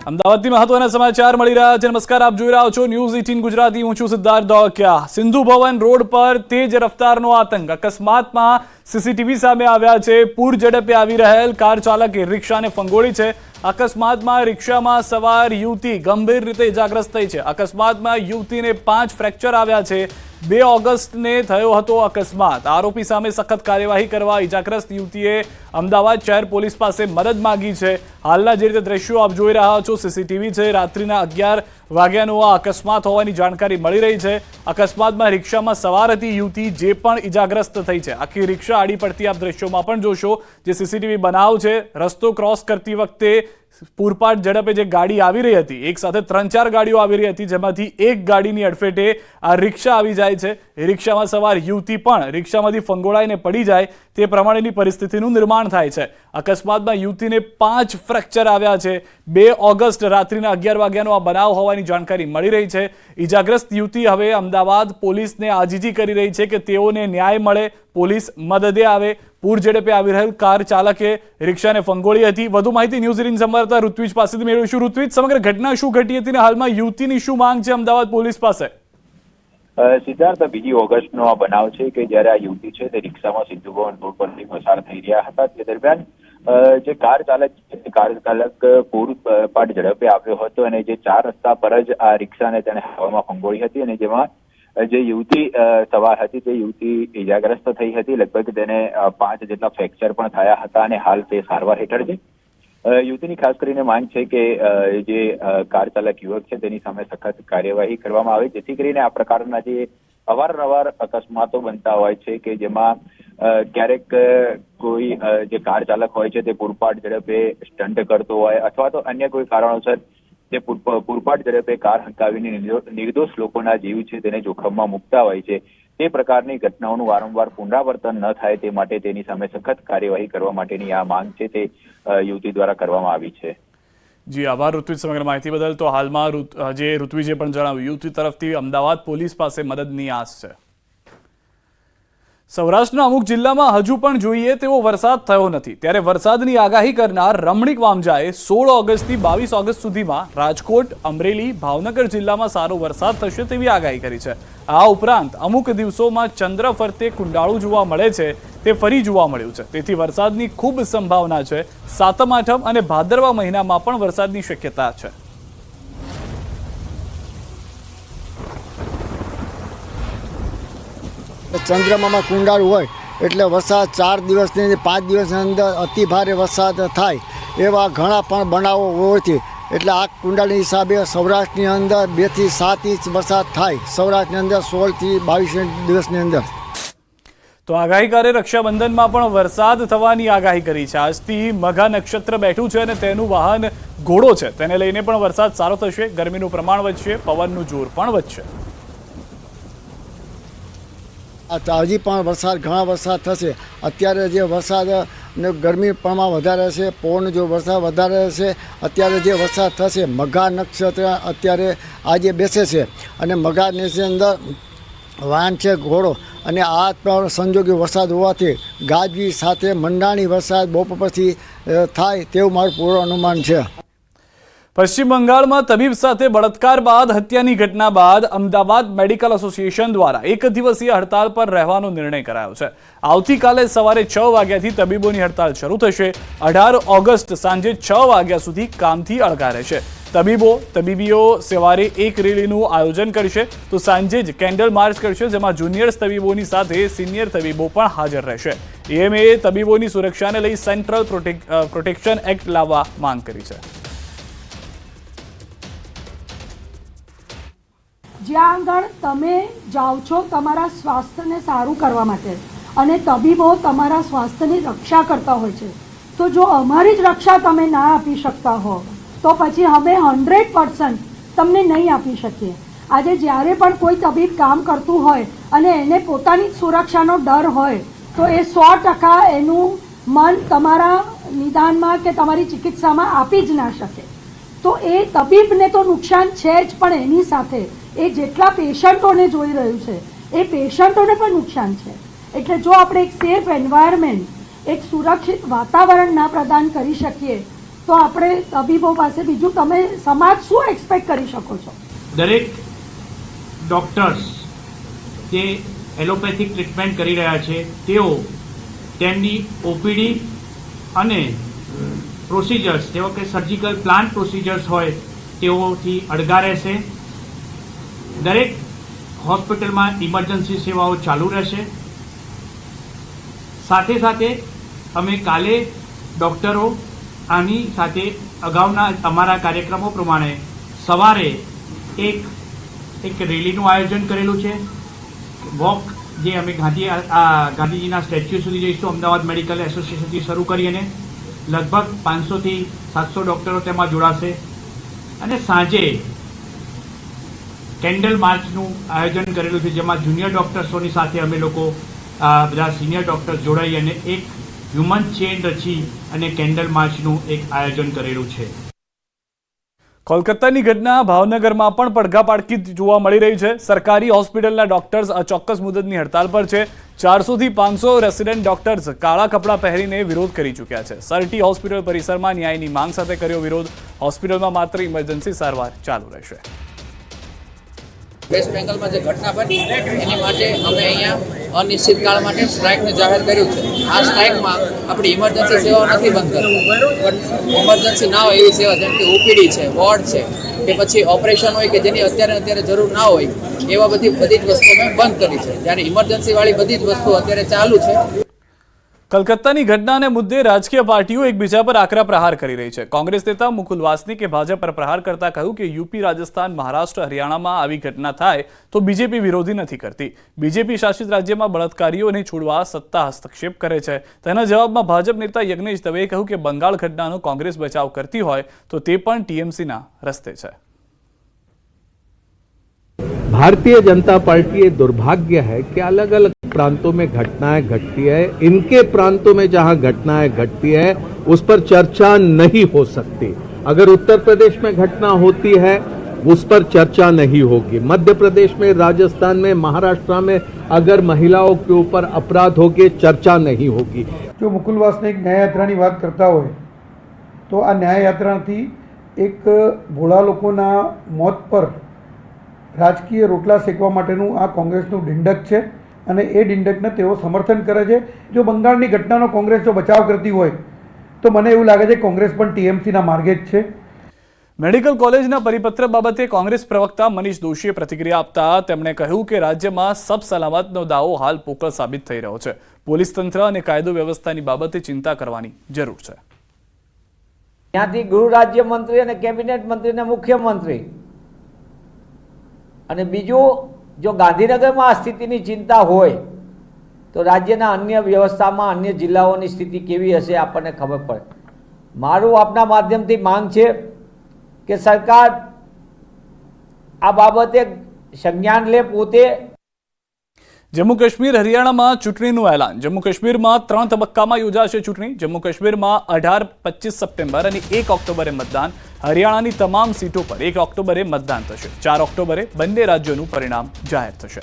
અમદાવાદથી મહત્વના સમાચાર મળી રહ્યા છે। નમસ્કાર, આપ જોઈ રહ્યા છો ન્યૂઝ 18 ગુજરાતી। હું છું સિદ્ધાર્થ ધોળકિયા। સિંધુ ભવન રોડ પર તેજ રફતારનો આતંક। અકસ્માતમાં સીસીટીવી સામે આવ્યા છે। પૂર ઝડપે આવી રહેલ કાર ચાલકે રિક્ષાને ફંગોળી છે। અકસ્માતમાં રિક્ષામાં સવાર યુવતી ગંભીર રીતે ઇજાગ્રસ્ત થઈ છે। અકસ્માતમાં યુવતીને 5 ફ્રેક્ચર આવ્યા છે। 2 ઓગસ્ટને થયો હતો અકસ્માત। આરોપી સામે સખત કાર્યવાહી કરવા ઇજાગ્રસ્ત યુવતીએ અમદાવાદ શહેર પોલીસ પાસે મદદ માંગી છે। હાલના જે રીતે દ્રશ્યો આપ જોઈ રહ્યા છો, સીસીટીવી છે। રાત્રિના 11 વાગ્યાનો આ અકસ્માત હોવાની જાણકારી મળી રહી છે। અકસ્માતમાં રિક્ષામાં સવાર હતી યુવતી, જે પણ ઇજાગ્રસ્ત થઈ છે। આખી રિક્ષા આડી પડતી આપ દ્રશ્યોમાં પણ જોશો। જે સીસીટીવી બનાવ છે, રસ્તો ક્રોસ કરતી વખતે પૂરપાટ ઝડપે જે ગાડી આવી રહી હતી, એક સાથે 3-4 ગાડીઓ આવી રહી હતી, જેમાંથી એક ગાડીની અડફેટે આ રિક્ષા આવી જાય છે। રિક્ષામાં સવાર યુવતી પણ રિક્ષામાંથી ફંગોળાઈને પડી જાય તે પ્રમાણેની પરિસ્થિતિનું નિર્માણ થાય છે। અકસ્માતમાં યુવતીને 5 ફ્રેક્ચર આવ્યા છે। 2 ઓગસ્ટ રાત્રિના 11 વાગ્યાનો આ બનાવ હોવાની જાણકારી મળી રહી છે। ઇજાગ્રસ્ત યુવતી હવે અમદાવાદ પોલીસને આજીજી કરી રહી છે કે તેઓને ન્યાય મળે, પોલીસ મદદે આવે। પૂર ઝડપે આવી રહેલ કાર ચાલકે રિક્ષાને ફંગોળી હતી। વધુ માહિતી ન્યૂઝ 18 સંવાદદાતા ઋત્વિજ પાસેથી મેળવીશું। ઋત્વિજ, સમગ્ર ઘટના શું ઘટી હતી અને હાલમાં યુવતીની શું માંગ છે અમદાવાદ પોલીસ પાસે? સિદ્ધાર્થ, 2 ઓગસ્ટનો આ બનાવ છે કે જ્યારે આ યુવતી છે તે રિક્ષામાં સિંધુ ભવન રોડ પરથી પસાર થઈ રહ્યા હતા। તે દરમિયાન જે કાર ચાલક છે તે કાર ચાલક પૂરપાટ ઝડપે આવ્યો હતો અને જે 4 રસ્તા પર જ આ રિક્ષાને તેણે હવામાં ફંગોળી હતી અને જેમાં જે યુવતી સવાર હતી તે યુવતી ઇજાગ્રસ્ત થઈ હતી। લગભગ તેને 5 જેટલા ફ્રેક્ચર પણ થયા હતા અને હાલ તે સારવાર હેઠળ છે। યુવતીની ખાસ કરીને માંગ છે કે જે કાર ચાલક યુવક છે તેની સામે સખત કાર્યવાહી કરવામાં આવે, જેથી કરીને આ પ્રકારના જે અવારનવાર અકસ્માતો બનતા હોય છે કે જેમાં ક્યારેક કોઈ જે કાર ચાલક હોય છે તે પૂરપાટ ઝડપે સ્ટન્ટ કરતો હોય અથવા તો અન્ય કોઈ કારણોસર તે પૂરપાટ ઝડપે કાર હંકાવીને નિર્દોષ લોકોના જીવ છે તેને જોખમમાં મૂકતા હોય છે। તે પ્રકારની ઘટનાઓનું વારંવાર પુનરાવર્તન ન થાય તે માટે તેની સામે સખત કાર્યવાહી કરવા માટેની આ માંગ છે તે યુવતી દ્વારા કરવામાં આવી છે। જી આભાર ઋત્વિજ, સમગ્ર માહિતી બદલ। તો હાલમાં જે ઋત્વિજે પણ જણાવ્યું, યુવતી તરફથી અમદાવાદ પોલીસ પાસે મદદની આસ છે। સૌરાષ્ટ્રના અમુક જિલ્લામાં હજુ પણ જોઈએ તેવો વરસાદ થયો નથી, ત્યારે વરસાદની આગાહી કરનાર રમણીક વામજાએ 16 ઓગસ્ટથી 22 ઓગસ્ટ સુધીમાં રાજકોટ, અમરેલી, ભાવનગર જિલ્લામાં સારો વરસાદ થશે તેવી આગાહી કરી છે। આ ઉપરાંત અમુક દિવસોમાં ચંદ્ર ફરતે કુંડાળું જોવા મળે છે તે ફરી જોવા મળ્યું છે, તેથી વરસાદની ખૂબ સંભાવના છે। સાતમ, આઠમ અને ભાદરવા મહિનામાં પણ વરસાદની શક્યતા છે। ચંદ્રમામાં કુંડાળું હોય એટલે વરસાદ 4 દિવસની 5 દિવસની અંદર અતિ ભારે વરસાદ થાય એવા ઘણા પણ બનાવો હોવાથી એટલે આ કુંડાળની હિસાબે સૌરાષ્ટ્રની અંદર 2 થી 7 ઇંચ વરસાદ થાય। સૌરાષ્ટ્રની અંદર 16 થી 22 દિવસની અંદર। તો આગાહીકારે રક્ષાબંધનમાં પણ વરસાદ થવાની આગાહી કરી છે। આજથી મઘા નક્ષત્ર બેઠું છે અને તેનું વાહન ઘોડો છે, તેને લઈને પણ વરસાદ સારો થશે। ગરમીનું પ્રમાણ વધશે, પવનનું જોર પણ વધશે। હજી પણ વરસાદ, ઘણા વરસાદ થશે। અત્યારે જે વરસાદ ને ગરમી પ્રમાણ વધારે છે, પવન જો વરસાદ વધારે છે, અત્યારે જે વરસાદ થશે, મઘા નક્ષત્ર અત્યારે આજે બેસે છે અને મઘા નક્ષત્રની અંદર વાહન છે ઘોડો અને આ પણ સંજોગી વરસાદ હોવાથી ગાજવી સાથે મંડાણી વરસાદ બપોર પછી થાય તેવું મારું પૂર્વ અનુમાન છે। પશ્ચિમ બંગાળમાં તબીબ સાથે બળાત્કાર બાદ હત્યાની ઘટના બાદ અમદાવાદ મેડિકલ એસોસિએશન દ્વારા 1 દિવસીય હડતાલ પર રહેવાનો નિર્ણય કરાયો છે। આવતીકાલે સવારે 6 વાગ્યાથી તબીબોની હડતાલ શરૂ થશે। 18 ઓગસ્ટ સાંજે 6 વાગ્યા સુધી કામથી અળગા રહેશે। તબીબીઓ સવારે એક રેલીનું આયોજન કરશે તો સાંજે જ કેન્ડલ માર્ચ કરશે, જેમાં જુનિયર તબીબોની સાથે સિનિયર તબીબો પણ હાજર રહેશે। એએમએ તબીબોની સુરક્ષાને લઈ સેન્ટ્રલ પ્રોટેક્શન એક્ટ લાવવા માંગ કરી છે। જ્યાં આગળ તમે જાઓ છો તમારા સ્વાસ્થ્યને સારું કરવા માટે અને તબીબો તમારા સ્વાસ્થ્યની રક્ષા કરતા હોય છે, તો જો અમારી જ રક્ષા તમે ના આપી શકતા હો તો પછી અમે 100% તમને નહીં આપી શકીએ। આજે જ્યારે પણ કોઈ તબીબ કામ કરતું હોય અને એને પોતાની જ સુરક્ષાનો ડર હોય તો એ 100% એનું મન તમારા નિદાનમાં કે તમારી ચિકિત્સામાં આપી જ ના શકે। તો એ તબીબને તો નુકસાન છે જ, પણ એની સાથે એ જેટલા પેશન્ટોને જોઈ રહ્યું છે એ પેશન્ટોને પણ નુકસાન છે। એટલે જો આપણે એક સેફ એન્વાયરમેન્ટ, એક સુરક્ષિત વાતાવરણ ના પ્રદાન કરી શકીએ તો આપણે તબીબો પાસે બીજું તમે સમાજ શું એક્સપેક્ટ કરી શકો છો? દરેક ડૉક્ટર્સ જે એલોપેથિક ટ્રીટમેન્ટ કરી રહ્યા છે તેઓ તેમની ઓપીડી અને પ્રોસિજર્સ જેવો કે સર્જિકલ પ્લાન્ટ પ્રોસિજર્સ હોય તેઓથી અળગા રહેશે. દરેક હોસ્પિટલમાં ઇમરજન્સી સેવાઓ ચાલુ રહેશે. સાથે સાથે અમે કાલે ડૉક્ટરો આની સાથે અગાઉના અમારા કાર્યક્રમો પ્રમાણે સવારે એક રેલીનું આયોજન કરેલું છે. વોક જે અમે ગાંધીજીના સ્ટેચ્યુ સુધી જઈશું અમદાવાદ મેડિકલ એસોસિએશનથી શરૂ કરીને લગભગ 500થી 700 ડૉક્ટરો તેમાં જોડાશે. અને સાંજે કેન્ડલ માર્ચનું આયોજન કરેલું છે જેમાં જુનિયર ડૉક્ટર્સોની સાથે અમે લોકો બધા સિનિયર ડૉક્ટર્સ જોડાઈ અને એક હ્યુમન ચેન રચી અને કેન્ડલ માર્ચનું એક આયોજન કરેલું છે. કોલકાતાની ઘટના ભાવનગરમાં પણ પડઘા પાડતી જોવા મળી રહી છે. સરકારી હોસ્પિટલના ડોક્ટર્સ અચોક્કસ મુદતની હડતાલ પર છે. 400 થી 500 રેસિડેન્ટ ડોક્ટર્સ કાળા કપડાં પહેરીને વિરોધ કરી ચૂક્યા છે. સરટી હોસ્પિટલ પરિસરમાં ન્યાયની માંગ સાથે કર્યો વિરોધ. હોસ્પિટલમાં માત્ર ઇમરજન્સી સારવાર ચાલુ રહેશે. વેસ્ટ બેંગલમાં જે ઘટના બની એની માટે અમે અહીંયા અનિશ્ચિતકાળ માટે સ્ટ્રાઇકને જાહેર કર્યું છે. આ સ્ટ્રાઇકમાં આપણી ઇમરજન્સી સેવાઓ નથી બંધ કરવી, પણ ઇમરજન્સી ના હોય એવી સેવા જેમ કે ઓપીડી છે, વોર્ડ છે કે પછી ઓપરેશન હોય કે જેની અત્યારે જરૂર ના હોય એવા બધી જ વસ્તુઓ અમે બંધ કરી છે. જ્યારે ઇમરજન્સીવાળી બધી જ વસ્તુઓ અત્યારે ચાલુ છે. કલકત્તાની ઘટનાને મુદ્દે રાજકીય પાર્ટીઓ એકબીજા પર આકરા પ્રહાર કરી રહી છે. કોંગ્રેસ નેતા મુકુલ વાસનિકે ભાજપ પર પ્રહાર કરતા કહ્યું કે યુપી, રાજસ્થાન, મહારાષ્ટ્ર, હરિયાણામાં આવી ઘટના થાય તો બીજેપી વિરોધી નથી કરતી. બીજેપી શાસિત રાજ્યમાં બળાત્કારીઓને છોડવા સત્તા હસ્તક્ષેપ કરે છે. તેના જવાબમાં ભાજપ નેતા યજ્ઞેશ દવેએ કહ્યું કે બંગાળ ઘટનાનો કોંગ્રેસ બચાવ કરતી હોય તો તે પણ ટીએમસીના રસ્તે છે. भारतीय जनता पार्टी ये दुर्भाग्य है कि अलग अलग प्रांतों में घटनाएं घटती है. इनके प्रांतों में जहां घटनाएं घटती है उस पर चर्चा नहीं हो सकती. अगर उत्तर प्रदेश में घटना होती है उस पर चर्चा नहीं होगी. मध्य प्रदेश में, राजस्थान में, महाराष्ट्र में अगर महिलाओं के ऊपर अपराध होंगे चर्चा नहीं होगी. जो मुकुल वासनिक एक न्याय यात्राની વાત કરતા હોય તો આ ન્યાય યાત્રાથી એક ભોળા લોકોના મોત પર રાજકીય રોટલા શેકવા માટેનું આ કોંગ્રેસનું ડિંડક છે અને એ ડિંડકને તેઓ સમર્થન કરે છે. જો બંગાળની ઘટનાનો કોંગ્રેસ જો બચાવ કરતી હોય તો મને એવું લાગે છે કોંગ્રેસ પણ ટીએમસીના માર્ગે જ છે. મેડિકલ કોલેજના પરિપત્ર બાબતે કોંગ્રેસ પ્રવક્તા મનીષ દોશીએ પ્રતિક્રિયા આપતા તેમણે કહ્યું કે રાજ્યમાં સબ સલામતનો દાવો હાલ પોકળ સાબિત થઈ રહ્યો છે. પોલીસ તંત્ર અને કાયદો વ્યવસ્થાની બાબતે ચિંતા કરવાની જરૂર છે. ત્યાંથી ગૃહ રાજ્યમંત્રી અને કેબિનેટ મંત્રી અને મુખ્યમંત્રી અને બીજું જો ગાંધીનગરમાં આ સ્થિતિની ચિંતા હોય તો રાજ્યના અન્ય વ્યવસ્થામાં અન્ય જિલ્લાઓની સ્થિતિ કેવી હશે આપણને ખબર પડે. મારું આપના માધ્યમથી માંગ છે કે સરકાર આ બાબતે સંજ્ઞાન લે પોતે. જમ્મુ કાશ્મીર, હરિયાણામાં ચૂંટણીનું એલાન. જમ્મુ કાશ્મીરમાં 3 તબક્કામાં યોજાશે ચૂંટણી. જમ્મુ કાશ્મીરમાં 18, 25 સપ્ટેમ્બર અને 1 ઓક્ટોબરે મતદાન. હરિયાણાની તમામ સીટો પર 1 ઓક્ટોબરે મતદાન થશે. 4 ઓક્ટોબરે બંને રાજ્યોનું પરિણામ જાહેર થશે.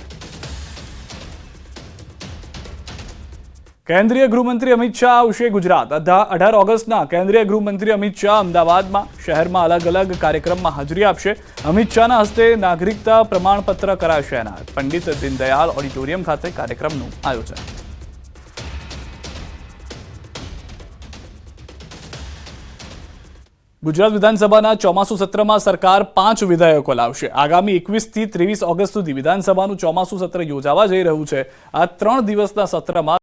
કેન્દ્રીય ગૃહમંત્રી અમિત શાહ આવશે ગુજરાત. 18 ઓગસ્ટના કેન્દ્રીય ગૃહમંત્રી અમિત શાહ અમદાવાદમાં શહેરમાં અલગ અલગ કાર્યક્રમમાં હાજરી આપશે. અમિત શાહના હસ્તે નાગરિકતા પ્રમાણપત્ર કરાશે એનાયત. પંડિત દીનદયાળ ઓડિટોરિયમ ખાતે કાર્યક્રમનું આયોજન. ગુજરાત વિધાનસભાના ચોમાસુ સત્રમાં સરકાર 5 વિધેયકો લાવશે. આગામી 21 થી 23 ઓગસ્ટ સુધી વિધાનસભાનું ચોમાસુ સત્ર યોજાવા જઈ રહ્યું છે. આ 3 દિવસના સત્રમાં